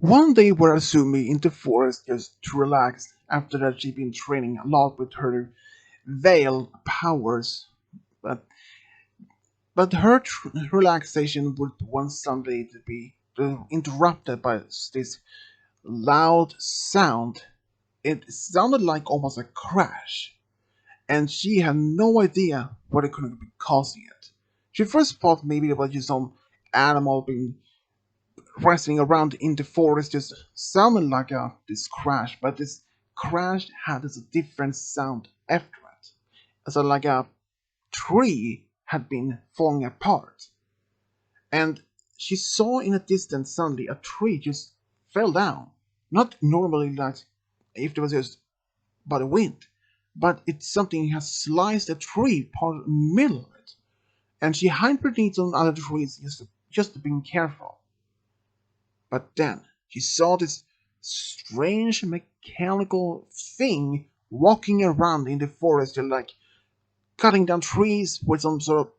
One day where Azumi in the forest just to relax after that she'd been training a lot with her veil powers, but her relaxation would one Sunday to be interrupted by this loud sound. It sounded like almost a crash, and she had no idea what it could be causing it. She first thought maybe it was just some animal being racing around in the forest, just sounded like this crash, but this crash had this different sound after it. So like a tree had been falling apart, and she saw in a distance suddenly a tree just fell down. Not normally like if it was just by the wind, but it's something has sliced a tree part middle of it, and she hid beneath some other trees just being careful. But then she saw this strange mechanical thing walking around in the forest, like cutting down trees with some sort of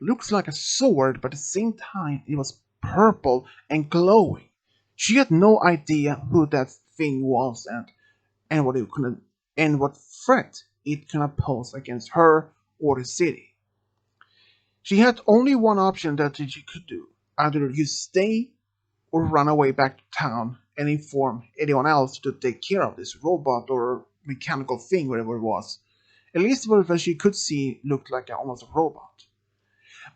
looks like a sword, but at the same time it was purple and glowing. She had no idea who that thing was and what it could and what threat it could pose against her or the city. She had only one option that she could do: either you stay or run away back to town and inform anyone else to take care of this robot or mechanical thing, whatever it was. At least what she could see looked like almost a robot.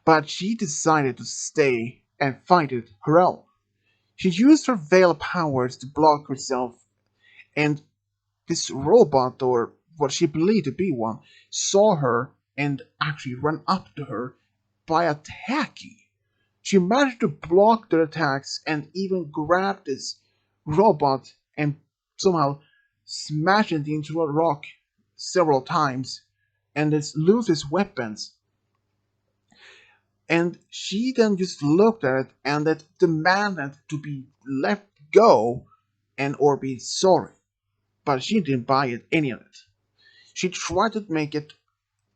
But she decided to stay and fight it her own. She used her veil powers to block herself, and this robot, or what she believed to be one, saw her and actually ran up to her by attacking. She managed to block their attacks and even grab this robot and somehow smash it into a rock several times and lose his weapons. And she then just looked at it and it demanded to be let go and or be sorry. But she didn't buy it, any of it. She tried to make it,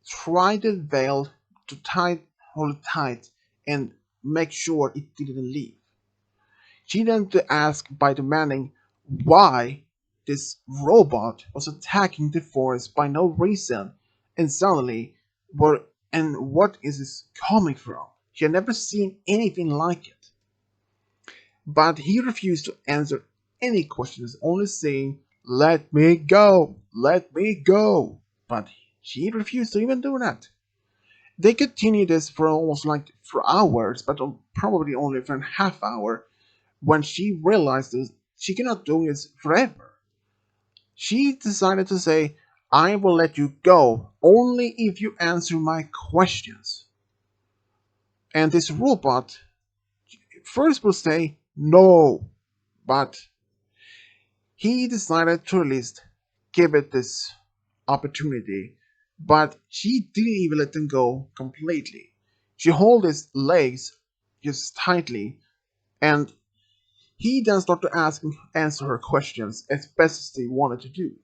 tried the veil to hold it tight and make sure it didn't leave. She then asked by demanding why this robot was attacking the forest by no reason, and suddenly, what is this coming from? She had never seen anything like it. But he refused to answer any questions, only saying, "Let me go, let me go." But she refused to even do that. They continued this for almost like for hours, but probably only for a half hour when she realized that she cannot do this forever. She decided to say, "I will let you go only if you answer my questions." And this robot first will say no, but he decided to at least give it this opportunity. But she didn't even let him go completely. She held his legs just tightly, and he then started to answer her questions as best as he wanted to do.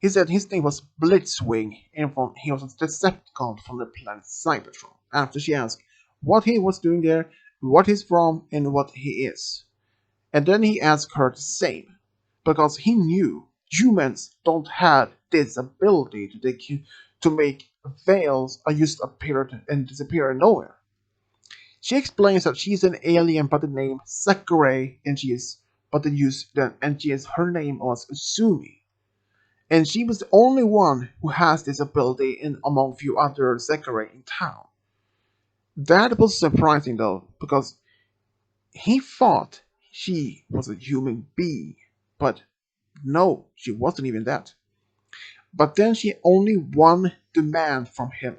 He said his name was Blitzwing, and he was a Decepticon from the planet Cybertron. After she asked what he was doing there, what he's from, and what he is. And then he asked her the same, because he knew humans don't have this ability to make veils just appear and disappear nowhere. She explains that she's an alien by the name Sakurai, and she is her name was Uzume, and she was the only one who has this ability in among few other Sakurai in town. That was surprising though, because he thought she was a human being, but no, she wasn't even that. But then she only one demand from him: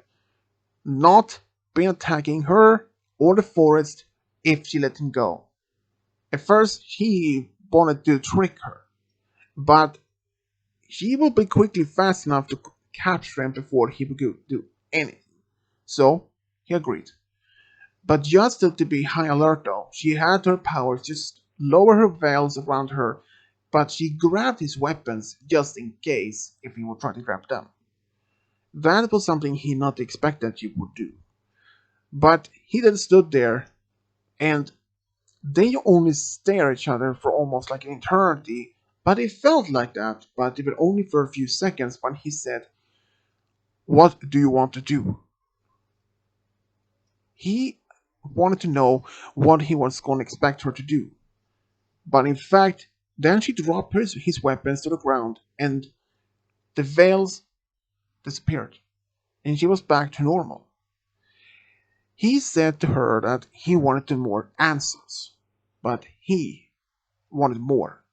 not be attacking her or the forest if she let him go. At first, he wanted to trick her, but she would be quickly fast enough to capture him before he would do anything. So, he agreed. But just to be high alert though, she had her powers just lower her veils around her, but she grabbed his weapons just in case if he would try to grab them. That was something he not expected she would do. But he then stood there and They only stared at each other for almost like an eternity, but it felt like that, but it was only for a few seconds when he said, "What do you want to do?" He wanted to know what he was going to expect her to do. But in fact, then she dropped his weapons to the ground and the veils disappeared, and she was back to normal. He said to her that he wanted more answers, but he wanted more.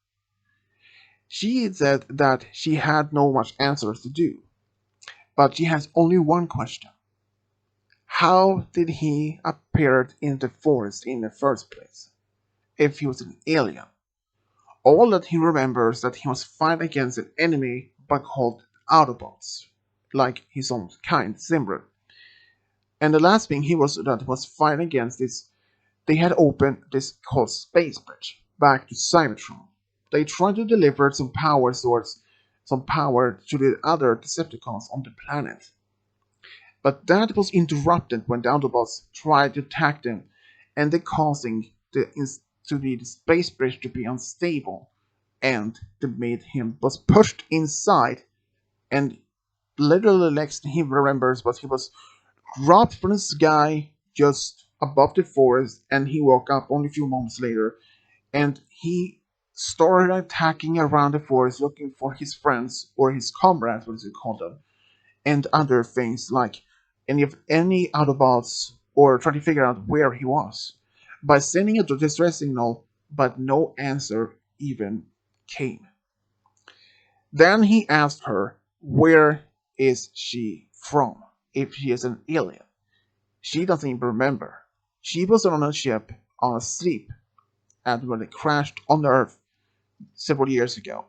She said that she had no much answers to do, but she has only one question. How did he appear in the forest in the first place, if he was an alien? All that he remembers that he was fighting against an enemy but called Autobots, like his own kind, similar. And the last thing he was fighting against is they had opened this called Space Bridge back to Cybertron. They tried to deliver some power to the other Decepticons on the planet. But that was interrupted when the Autobots tried to attack them, and they causing the space bridge to be unstable, and they made him was pushed inside, and literally next he remembers, but he was dropped from the sky just above the forest, and he woke up only a few moments later, and he started attacking around the forest looking for his friends or his comrades, what do you call them, and other things like any Autobots or trying to figure out where he was by sending a distress signal, but no answer even came. Then he asked her, where is she from? If she is an alien. She doesn't even remember. She was on a ship on a sleep and when it crashed on the Earth several years ago.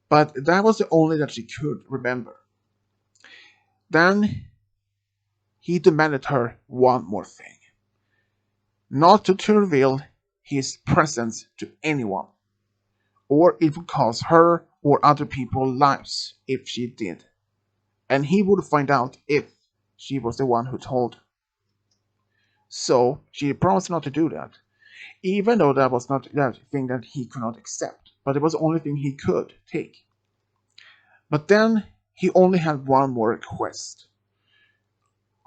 But that was the only that she could remember. Then he demanded her one more thing. Not to reveal his presence to anyone, or it would cost her or other people lives if she did. And he would find out if she was the one who told. So she promised not to do that, even though that was not that thing that he could not accept, but it was the only thing he could take. But then he only had one more request.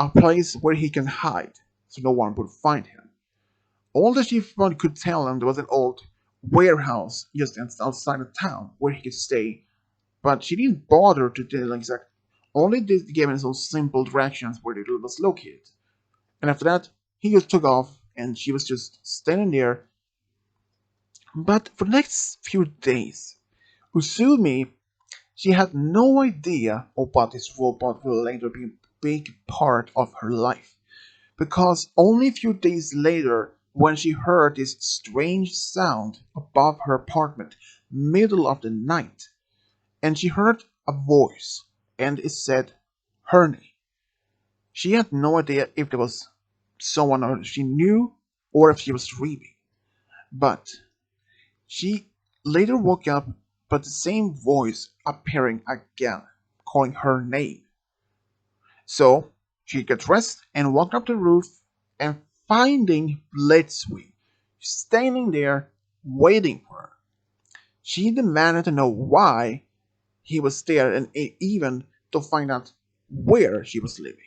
A place where he can hide, so no one would find him. All the chief could tell him there was an old warehouse just outside of town where he could stay, but she didn't bother to tell exact. Only did give him some simple directions where it was located. And after that, he just took off, and she was just standing there. But for the next few days, Uzume, she had no idea about this robot will later be a big part of her life. Because only a few days later, when she heard this strange sound above her apartment, middle of the night, and she heard a voice, and it said, her name. She had no idea if there was someone she knew or if she was dreaming. But she later woke up, but the same voice appearing again, calling her name. So she got dressed and walked up the roof and finding Blitzwing standing there waiting for her. She demanded to know why he was there and even to find out where she was living.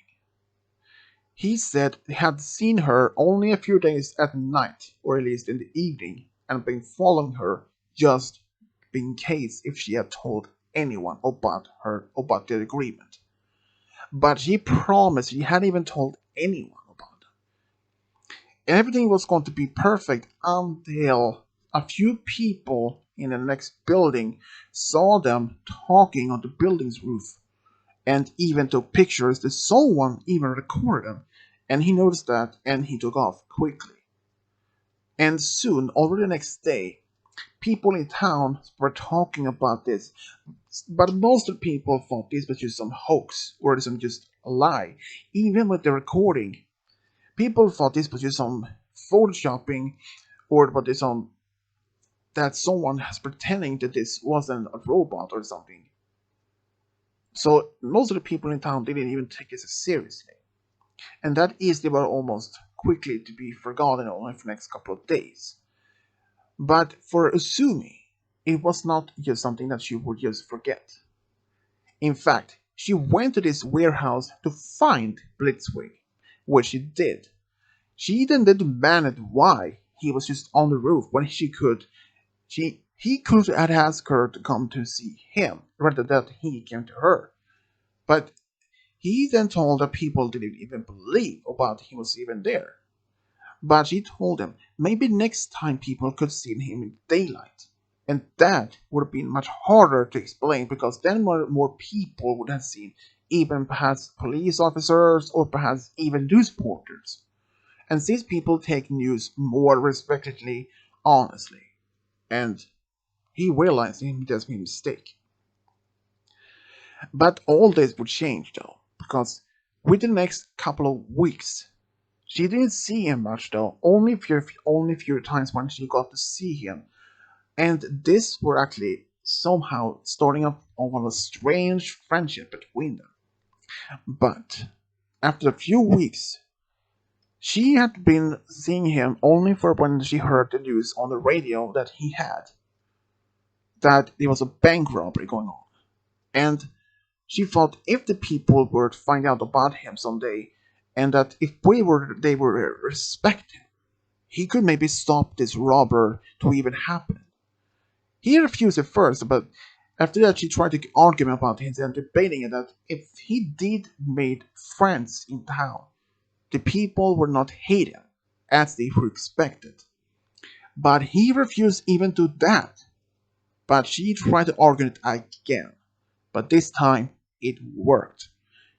He said he had seen her only a few days at night, or at least in the evening, and been following her just in case if she had told anyone about the agreement. But she promised she hadn't even told anyone about it. Everything was going to be perfect until a few people in the next building saw them talking on the building's roof and even took pictures that someone even recorded them. And he noticed that and he took off quickly. And soon, already the next day, people in town were talking about this, but most of the people thought this was just some hoax or some just a lie. Even with the recording, people thought this was just some photoshopping or about this that someone was pretending that this wasn't a robot or something. So most of the people in town didn't even take it seriously, and that is they were almost quickly to be forgotten only for the next couple of days. But for Uzumi, it was not just something that she would just forget. In fact, she went to this warehouse to find Blitzwing, which she did. She then demanded why he was just on the roof when he could have asked her to come to see him rather than he came to her. But he then told that people didn't even believe about he was even there. But she told him maybe next time people could see him in daylight. And that would have been much harder to explain because then more people would have seen, even perhaps police officers or perhaps even news reporters. And these people take news more respectfully, honestly. And he realized he just made a mistake. But all this would change though, because within the next couple of weeks, she didn't see him much though, only a few times when she got to see him. And this were actually somehow starting up on a strange friendship between them. But after a few weeks, she had been seeing him only for when she heard the news on the radio that there was a bank robbery going on. And she thought if the people were to find out about him someday, and that if they were respect him, he could maybe stop this robber to even happen. He refused at first, but after that she tried to argue about it and debating it that if he did made friends in town, the people would not hate him, as they were expected. But he refused even to that. But she tried to argue it again. But this time it worked.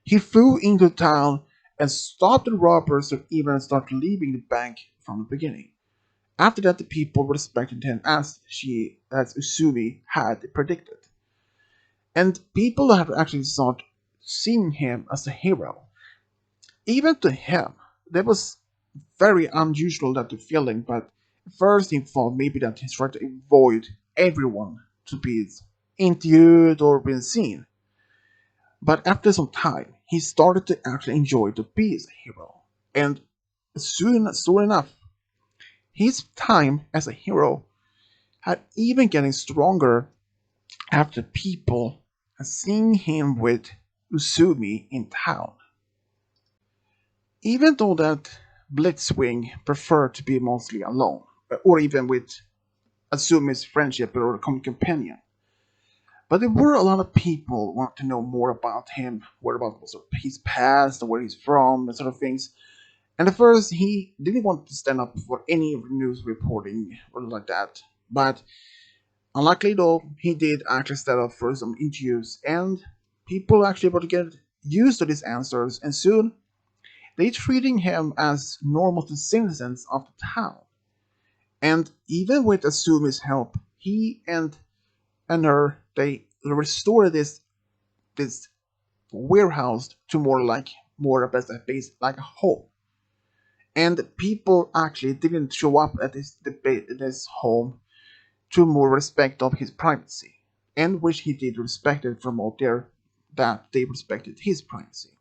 He flew into town and stopped the robbers from even start leaving the bank from the beginning. After that, the people respected him as Usumi had predicted, and people have actually started seeing him as a hero. Even to him, that was very unusual that the feeling. But first, he thought maybe that he's trying to avoid everyone to be interviewed or being seen. But after some time, he started to actually enjoy to be as a hero. And soon enough, his time as a hero had even getting stronger after people had seen him with Uzumi in town. Even though that Blitzwing preferred to be mostly alone, or even with Uzumi's friendship or companion. But there were a lot of people who wanted to know more about him, what about his past, where he's from, and sort of things. And at first, he didn't want to stand up for any news reporting or like that. But unluckily, though, he did actually stand up for some interviews, and people actually able to get used to these answers, and soon they treating him as normal citizens of the town. And even with Asumi's help, he and her they restored this warehouse to more of a base like a home. And people actually didn't show up at this home to more respect of his privacy, and which he did respected from all there that they respected his privacy.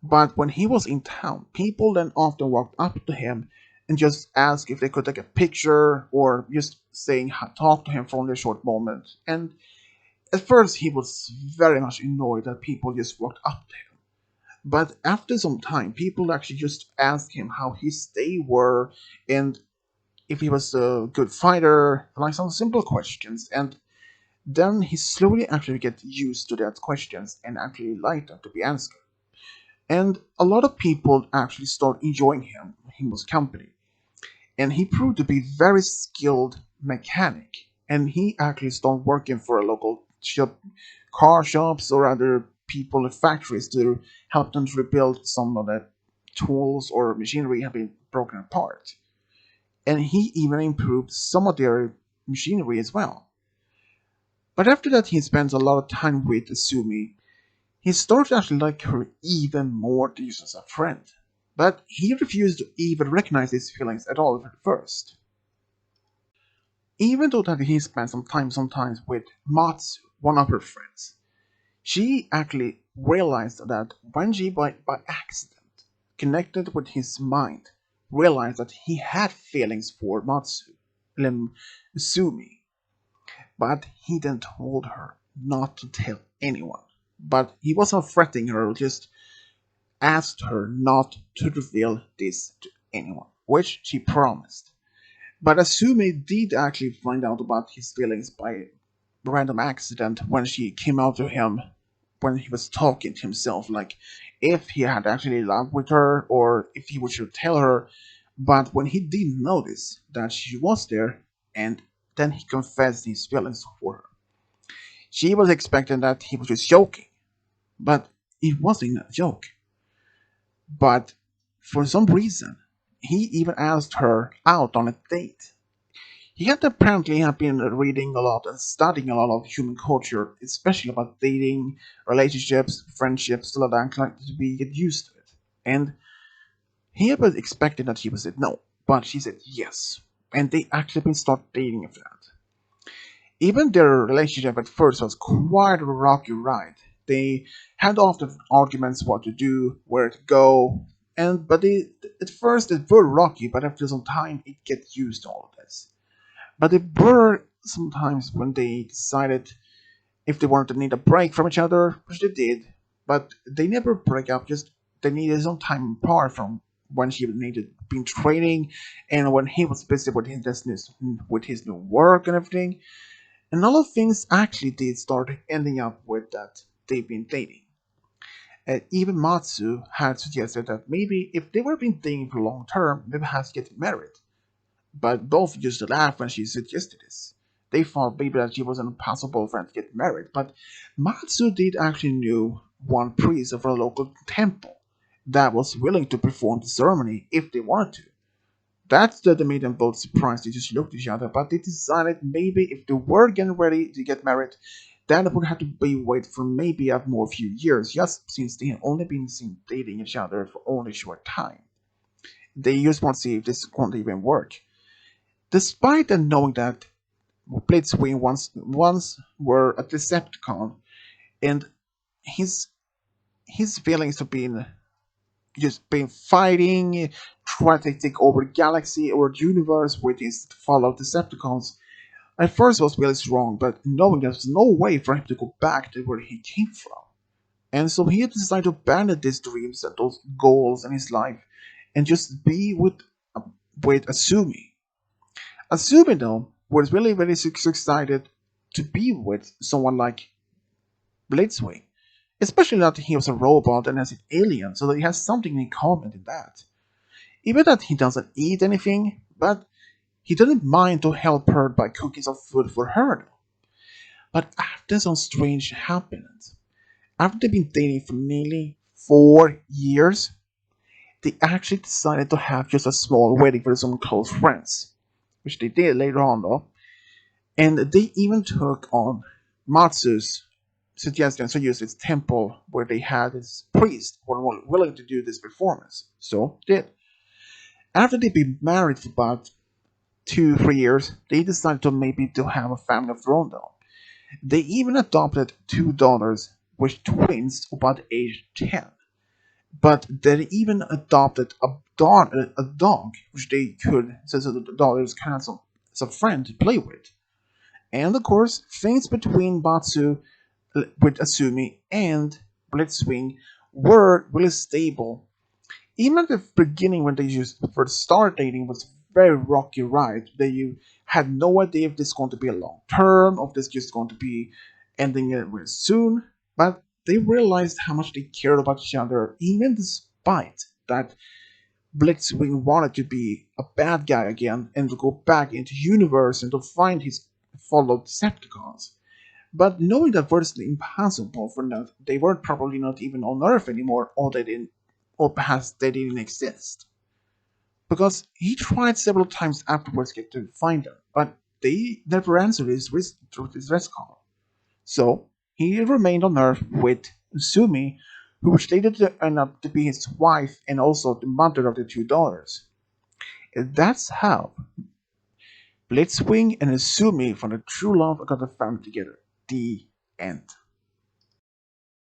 But when he was in town, people then often walked up to him and just asked if they could take a picture or just saying talk to him for only a short moment. And at first he was very much annoyed that people just walked up to him. But after some time, people actually just asked him how his day were and if he was a good fighter, like some simple questions. And then he slowly actually get used to that questions and actually liked them to be answered. And a lot of people actually start enjoying his company. And he proved to be very skilled mechanic. And he actually started working for a local car shops or other people in factories to help them to rebuild some of the tools or machinery have been broken apart. And he even improved some of their machinery as well. But after that, he spends a lot of time with Asumi. He started to actually like her even more to use as a friend. But he refused to even recognize his feelings at all at first. Even though that he spent some time sometimes with Matsu, one of her friends, she actually realized that when she by accident connected with his mind, realized that he had feelings for Uzume, but he then told her not to tell anyone. But he wasn't threatening her, just asked her not to reveal this to anyone, which she promised. But Asumi did actually find out about his feelings by random accident when she came out to him when he was talking to himself, like if he had actually loved with her or if he should tell her. But when he did notice that she was there, and then he confessed his feelings for her, she was expecting that he was just joking, but it wasn't a joke. But for some reason, he even asked her out on a date. He had apparently have been reading a lot and studying a lot of human culture, especially about dating, relationships, friendships, all of that, like to be get used to it. And he was expecting that she would say no, but she said yes. And they actually been start dating after that. Even their relationship at first was quite a rocky ride. They had often arguments what to do, where to go, and but they at first it were rocky, but after some time it gets used to all of this. But they were sometimes when they decided if they wanted to need a break from each other, which they did, but they never break up, just they needed some time apart from when she needed been training and when he was busy with his new work and everything. And all of things actually did start ending up with that they've been dating. And even Matsu had suggested that maybe if they were been dating for long term, maybe has to get married. But both used to laugh when she suggested this. They thought maybe that she was an impossible friend to get married, but Matsu did actually knew one priest of a local temple that was willing to perform the ceremony if they wanted to. That made them both surprised. They just looked at each other, but they decided maybe if they were getting ready to get married, then it would have to be wait for maybe a more few years, just since they had only been seen dating each other for only a short time. They just want to see if this won't even work. Despite them knowing that Blitzwing once were a Decepticon, and his his feelings have been just been fighting, trying to take over the galaxy or the universe with his fellow Decepticons. At first it was really strong, but knowing there's no way for him to go back to where he came from. And so he decided to abandon these dreams and those goals in his life and just be with Asumi. Asumi though was really very excited to be with someone like Blitzwing. Especially that he was a robot and as an alien, so that he has something in common in that. Even that he doesn't eat anything, but he didn't mind to help her by cooking some food for her. But after some strange happened, after they've been dating for nearly 4 years, they actually decided to have just a small wedding for some close friends, which they did later on though. And they even took on Matsu's suggestion to use its temple where they had this priest who were willing to do this performance. So did. After they'd been married for about 2, 3 years, they decided to maybe to have a family of their own though. They even adopted two daughters with twins about age 10. But they even adopted a dog which they could, so the daughters kind of some friend to play with. And of course, things between Batsu with Asumi and Blitzwing were really stable. Even at the beginning when they just first started dating was very rocky ride. They had no idea if this is going to be a long term, or if this is just going to be ending it real soon. But they realized how much they cared about each other, even despite that Blitzwing wanted to be a bad guy again and to go back into universe and to find his fellow Decepticons. But knowing that was impossible for them, they were probably not even on Earth anymore, or they didn't, or perhaps they didn't exist. Because he tried several times afterwards to get to find them, but they never answered his rest call. So he remained on Earth with Sumi, who was later to end up to be his wife and also the mother of the two daughters. And that's how Blitzwing and Sumi found a true love and got a family together. The end.